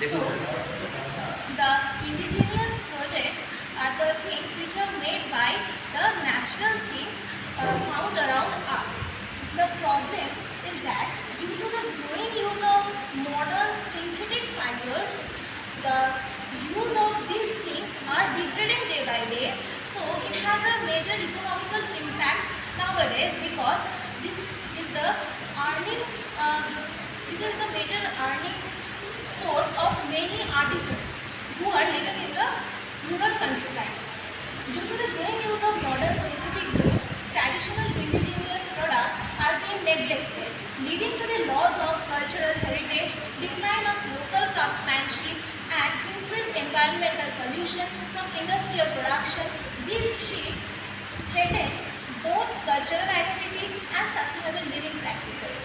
So, the indigenous projects are the things which are made by the natural things found around us. The problem is that due to the growing use of modern synthetic fibers, the use of these things are degrading day by day. So it has a major economical impact nowadays because this is the earning. This is the major earning source of many artisans who are living in the rural countryside. Due to the growing use of modern synthetic goods, traditional indigenous products are being neglected, leading to the loss of cultural heritage, decline of local craftsmanship, and increased environmental pollution from industrial production. These shifts threaten both cultural identity and sustainable living practices.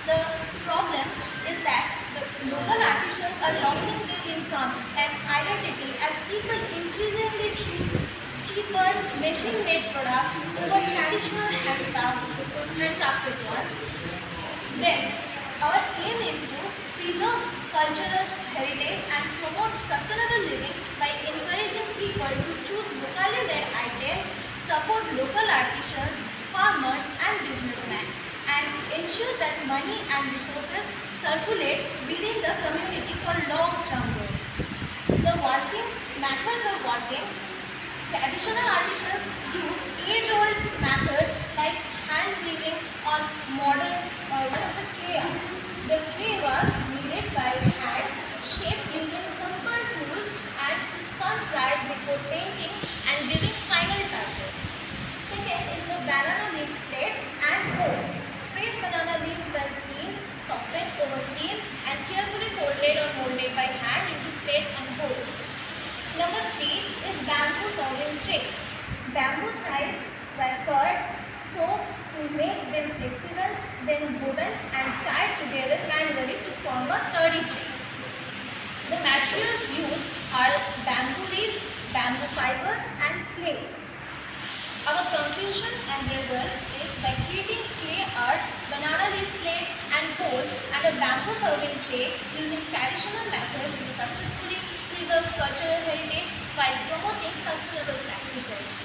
The problem is that the local artisans are losing their income and identity as people increasingly choose cheaper machine-made products over traditional handcrafted ones. Then, our aim is to preserve cultural heritage and promote sustainable living by encouraging people to choose locally made items, support local artisans, farmers and businessmen, and ensure that money and resources circulate within the community for long-term growth. The working methods of working. Traditional artisans use age-old methods like hand weaving or modern one of the clay art. The clay was kneaded by hand, shaped using simple tools and sun-dried before painting and giving final touches. Second is the banana leaf plate and mold. Fresh banana leaves were cleaned, softened over steam and carefully folded or molded by hand into plates and bowls. Number 3 is bamboo serving tray. Bamboo stripes were cut, soaked to make them flexible, then woven and tied together manually to form a sturdy tray. The materials used are bamboo leaves, bamboo fiber and clay. Our conclusion and result is by creating clay art, banana leaf plates and bowls and a bamboo serving tray using traditional methods we successfully preserve cultural heritage while promoting sustainable practices.